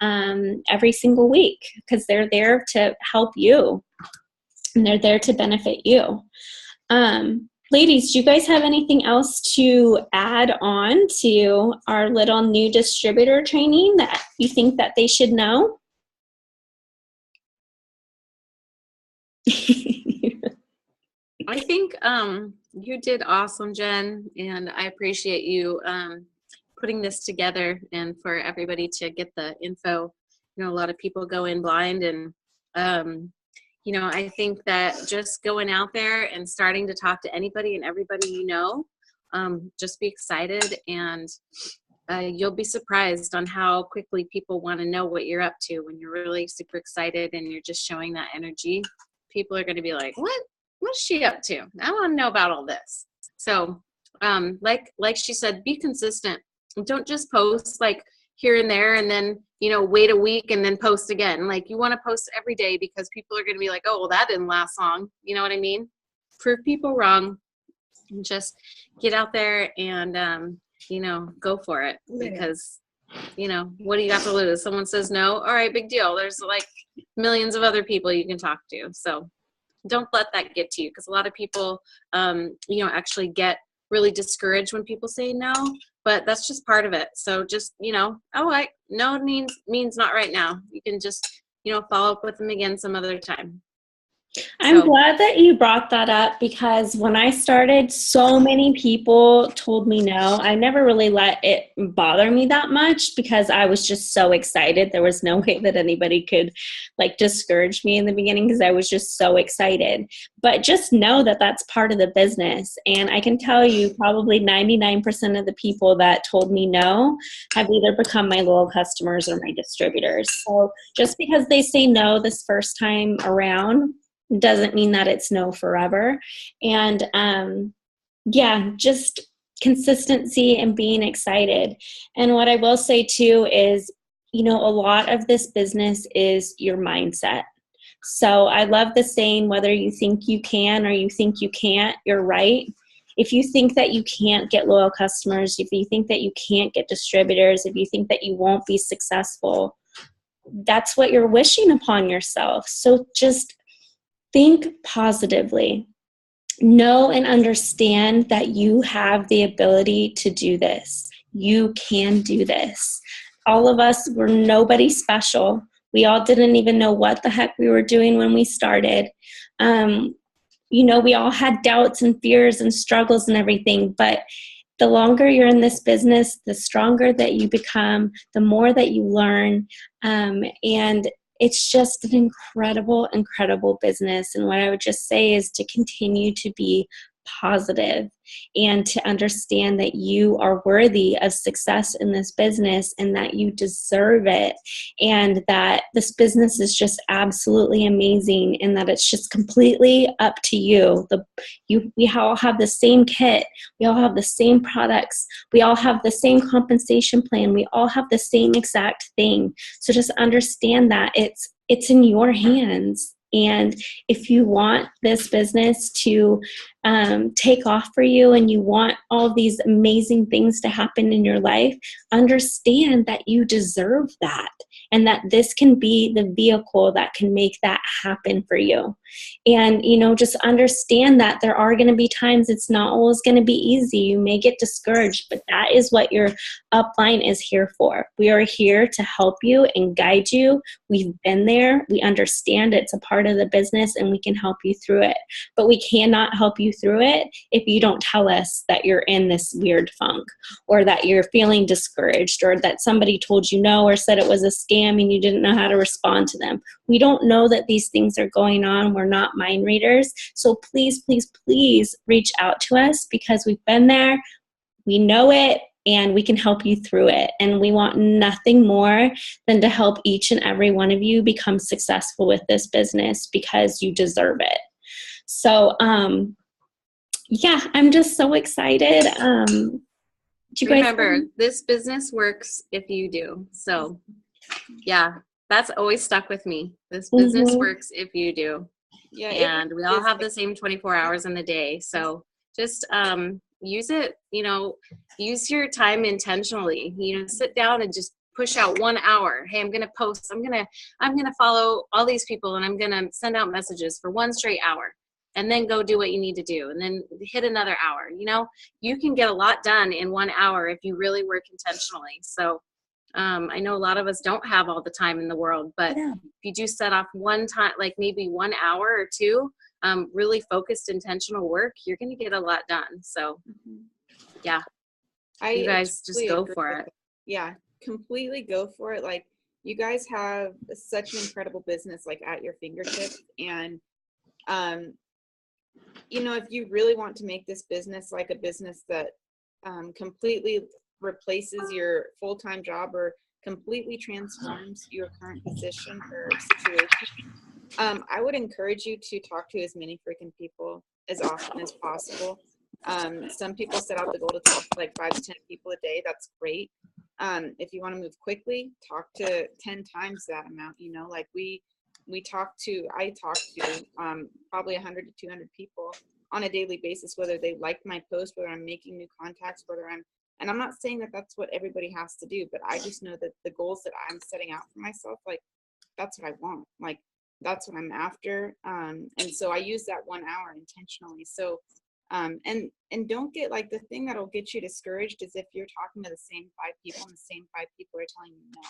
every single week, because they're there to help you and they're there to benefit you. Ladies, do you guys have anything else to add on to our little new distributor training that you think that they should know? I think you did awesome, Jen, and I appreciate you putting this together and for everybody to get the info. You know, a lot of people go in blind, and you know, I think that just going out there and starting to talk to anybody and everybody you know, just be excited, and you'll be surprised on how quickly people want to know what you're up to when you're really super excited and you're just showing that energy. People are going to be like, what's she up to? I want to know about all this. So like she said, be consistent. Don't just post like here and there and then, you know, wait a week and then post again. Like, you want to post every day, because people are going to be like, oh, well, that didn't last long. You know what I mean? Prove people wrong, and just get out there and, you know, go for it, because you know, what do you got to lose? Someone says no, all right, big deal. There's like millions of other people you can talk to. So don't let that get to you, because a lot of people, you know, actually get really discouraged when people say no, but that's just part of it. So just, you know, oh, no means not right now. You can just, you know, follow up with them again some other time. I'm glad that you brought that up, because when I started, so many people told me no. I never really let it bother me that much, because I was just so excited. There was no way that anybody could like discourage me in the beginning, because I was just so excited. But just know that that's part of the business. And I can tell you probably 99% of the people that told me no have either become my loyal customers or my distributors. So just because they say no this first time around doesn't mean that it's no forever. And yeah, just consistency and being excited. And what I will say too is, you know, a lot of this business is your mindset. So I love the saying, whether you think you can or you think you can't, you're right. If you think that you can't get loyal customers, if you think that you can't get distributors, if you think that you won't be successful, that's what you're wishing upon yourself. So just think positively. Know and understand that you have the ability to do this. You can do this. All of us were nobody special. We all didn't even know what the heck we were doing when we started. You know, we all had doubts and fears and struggles and everything, but the longer you're in this business, the stronger that you become, the more that you learn, and it's just an incredible, incredible business. And what I would just say is to continue to be positive, and to understand that you are worthy of success in this business and that you deserve it, and that this business is just absolutely amazing, and that it's just completely up to you. We all have the same kit. We all have the same products. We all have the same compensation plan. We all have the same exact thing. So just understand that it's in your hands. And if you want this business to take off for you, and you want all these amazing things to happen in your life, understand that you deserve that, and that this can be the vehicle that can make that happen for you. And, just understand that there are going to be times it's not always going to be easy. You may get discouraged, but that is what your upline is here for. We are here to help you and guide you. We've been there. We understand it's a part of the business, and we can help you through it. But we cannot help you through it if you don't tell us that you're in this weird funk, or that you're feeling discouraged, or that somebody told you no, or said it was a scam and you didn't know how to respond to them. We don't know that these things are going on. We're not mind readers. So please, please, please reach out to us, because we've been there. We know it, and we can help you through it. And we want nothing more than to help each and every one of you become successful with this business, because you deserve it. So, yeah, I'm just so excited. Do you Remember, guys this business works if you do. So, yeah, that's always stuck with me. This business works if you do. Yeah, And we all have the same 24 hours in the day. So just use it, use your time intentionally. Sit down and just push out 1 hour. Hey, I'm going to post. I'm going to follow all these people, and I'm going to send out messages for 1 straight hour, and then go do what you need to do, and then hit another hour. You can get a lot done in 1 hour if you really work intentionally. So I know a lot of us don't have all the time in the world, but if you do set off one time, like maybe 1 hour or two, really focused, intentional work, you're going to get a lot done. So yeah, you guys just go for it. Yeah, completely go for it. Like, you guys have such an incredible business, like, at your fingertips. And, if you really want to make this business like a business that completely replaces your full-time job, or completely transforms your current position or situation, I would encourage you to talk to as many freaking people as often as possible. Some people set out the goal to talk to like 5 to 10 people a day. That's great. If you want to move quickly, talk to 10 times that amount. Like I talk to probably 100 to 200 people on a daily basis, whether they like my post, whether I'm making new contacts, and I'm not saying that that's what everybody has to do, but I just know that the goals that I'm setting out for myself, like, that's what I want. Like, that's what I'm after. And so I use that 1 hour intentionally. So, and don't get, like, the thing that'll get you discouraged is if you're talking to the same 5 people and the same 5 people are telling you no.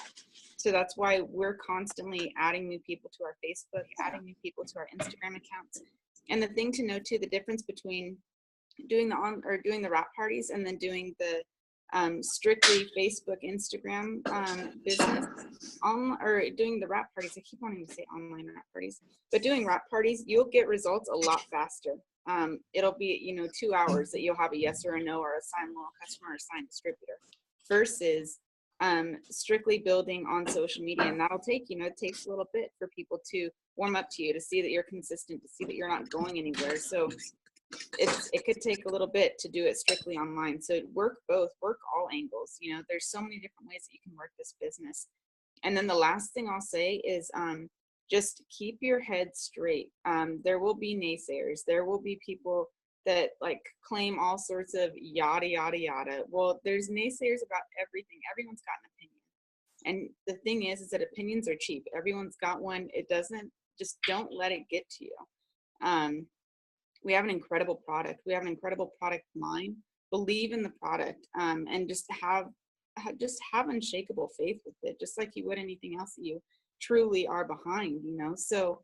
So that's why we're constantly adding new people to our Facebook, adding new people to our Instagram accounts. And the thing to know too, the difference between doing the wrap parties and then doing the strictly Facebook, Instagram business, or doing the wrap parties. I keep wanting to say online wrap parties, but doing wrap parties, you'll get results a lot faster. It'll be 2 hours that you'll have a yes or a no, or a signed loyal customer or signed distributor, versus strictly building on social media. And that'll take, it takes a little bit for people to warm up to you, to see that you're consistent, to see that you're not going anywhere. So it could take a little bit to do it strictly online. So work all angles. There's so many different ways that you can work this business. And then the last thing I'll say is just keep your head straight. There will be naysayers. There will be people that like claim all sorts of yada, yada, yada. Well, there's naysayers about everything. Everyone's got an opinion. And the thing is that opinions are cheap. Everyone's got one. Just don't let it get to you. We have an incredible product. We have an incredible product line. Believe in the product, and just have unshakable faith with it, just like you would anything else that you truly are behind, So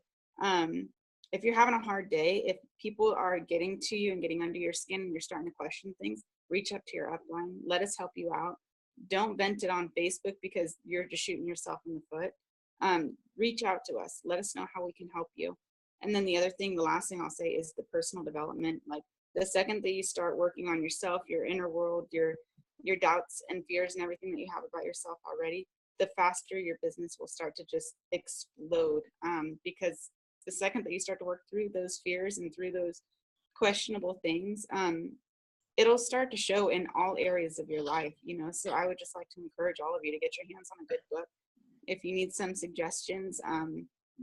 if you're having a hard day, if people are getting to you and getting under your skin and you're starting to question things, reach up to your upline. Let us help you out. Don't vent it on Facebook because you're just shooting yourself in the foot. Reach out to us. Let us know how we can help you. And then the last thing I'll say is the personal development. Like, The second that you start working on yourself, your inner world, your doubts and fears and everything that you have about yourself already, the faster your business will start to just explode. Because the second that you start to work through those fears and through those questionable things, it'll start to show in all areas of your life, you know. So I would just like to encourage all of you to get your hands on a good book. If you need some suggestions,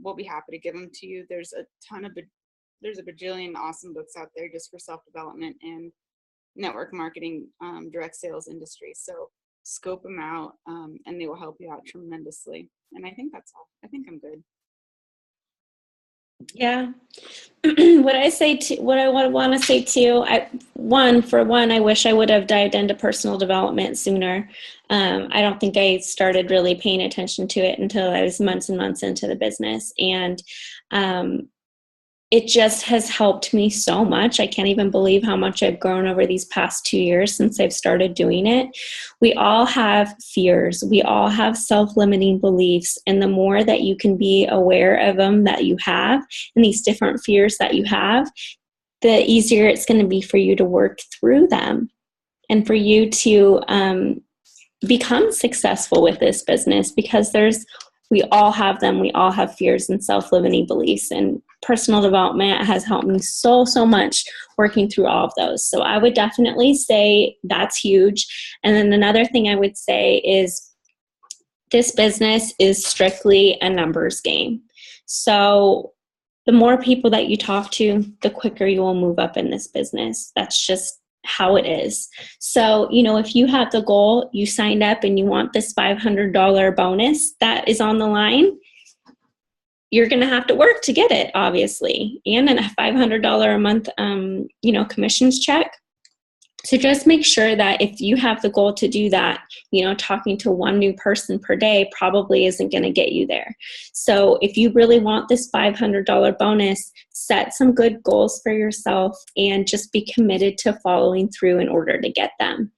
we'll be happy to give them to you. There's a bajillion awesome books out there just for self-development and network marketing, direct sales industry. So scope them out, and they will help you out tremendously. And I think that's all. I think I'm good. Yeah. What I want to say too, I wish I would have dived into personal development sooner. I don't think I started really paying attention to it until I was months and months into the business. And it just has helped me so much. I can't even believe how much I've grown over these past 2 years since I've started doing it. We all have fears. We all have self-limiting beliefs. And the more that you can be aware of them that you have and these different fears that you have, the easier it's going to be for you to work through them and for you to become successful with this business, because we all have them. We all have fears and self-limiting beliefs, and personal development has helped me so much working through all of those. So I would definitely say that's huge. And then another thing I would say is this business is strictly a numbers game. So the more people that you talk to, the quicker you will move up in this business. That's just how it is. So, you know, if you have the goal, you signed up and you want this $500 bonus that is on the line, you're going to have to work to get it, obviously, and a $500 a month, commissions check. So just make sure that if you have the goal to do that, you know, talking to one new person per day probably isn't going to get you there. So if you really want this $500 bonus, set some good goals for yourself and just be committed to following through in order to get them.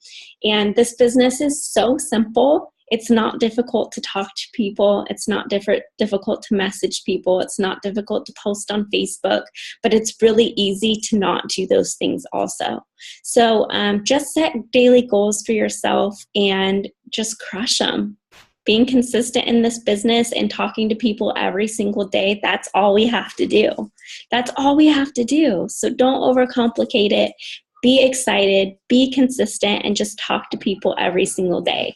And this business is so simple. It's not difficult to talk to people. It's not difficult to message people. It's not difficult to post on Facebook, but it's really easy to not do those things also. So just set daily goals for yourself and just crush them. Being consistent in this business and talking to people every single day, that's all we have to do. That's all we have to do. So don't overcomplicate it. Be excited, be consistent, and just talk to people every single day.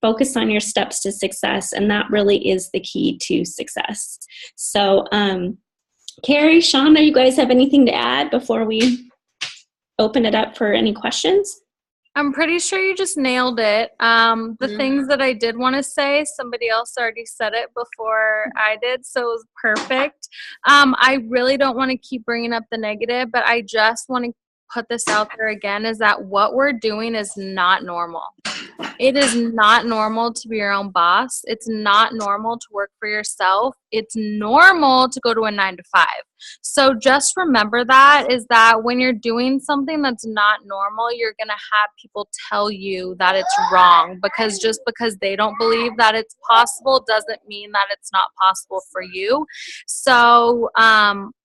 Focus on your steps to success, and that really is the key to success. So, Carrie, Sean, do you guys have anything to add before we open it up for any questions? I'm pretty sure you just nailed it. The things that I did want to say, somebody else already said it before I did, so it was perfect. I really don't want to keep bringing up the negative, but I just want to put this out there again, is that what we're doing is not normal. It is not normal to be your own boss. It's not normal to work for yourself. It's normal to go to a 9-to-5. So just remember that, is that when you're doing something that's not normal, you're going to have people tell you that it's wrong, because just because they don't believe that it's possible doesn't mean that it's not possible for you. So,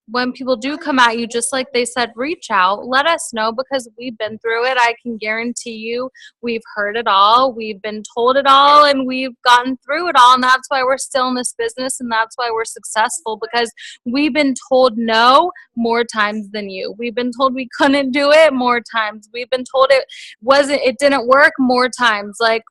when people do come at you, just like they said, reach out, let us know, because we've been through it. I can guarantee you we've heard it all, we've been told it all, and we've gotten through it all. And that's why we're still in this business, and that's why we're successful, because we've been told no more times than you. We've been told we couldn't do it more times. We've been told it didn't work more times. Like,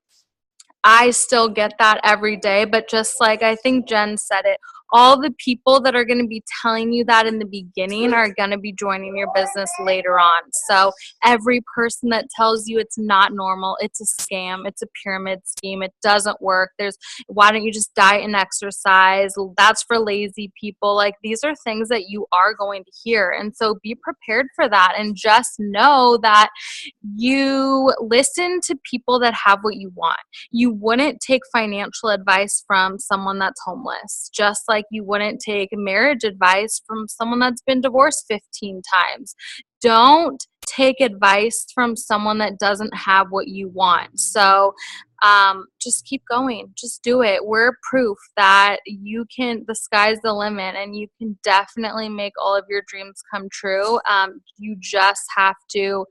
I still get that every day, but just like I think Jen said it, all the people that are going to be telling you that in the beginning are going to be joining your business later on. So every person that tells you it's not normal, it's a scam, it's a pyramid scheme, it doesn't work, why don't you just diet and exercise, that's for lazy people, like these are things that you are going to hear. And so be prepared for that, and just know that you listen to people that have what you want. You wouldn't take financial advice from someone that's homeless, just like you wouldn't take marriage advice from someone that's been divorced 15 times. Don't take advice from someone that doesn't have what you want. So just keep going. Just do it. We're proof that you can, the sky's the limit, and you can definitely make all of your dreams come true. You just have to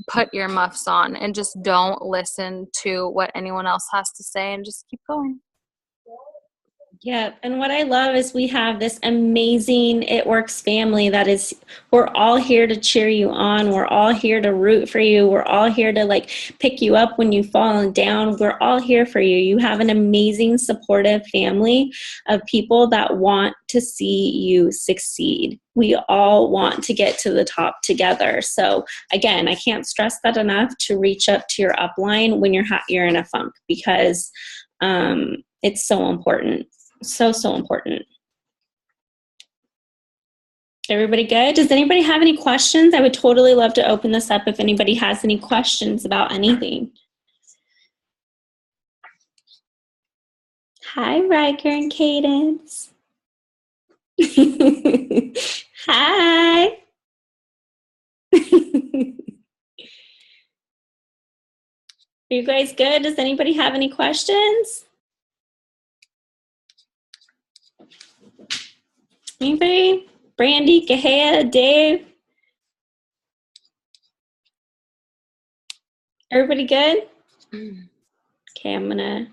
put earmuffs on and just don't listen to what anyone else has to say, and just keep going. Yeah, and what I love is we have this amazing It Works family that is, we're all here to cheer you on. We're all here to root for you. We're all here to like pick you up when you've fallen down. We're all here for you. You have an amazing, supportive family of people that want to see you succeed. We all want to get to the top together. So again, I can't stress that enough, to reach up to your upline when you're in a funk, because it's so important. So important. Everybody good? Does anybody have any questions? I would totally love to open this up if anybody has any questions about anything. Hi, Riker and Cadence. Hi. Are you guys good? Does anybody have any questions? Anybody? Brandy, Gahea, Dave? Everybody good? Okay, I'm gonna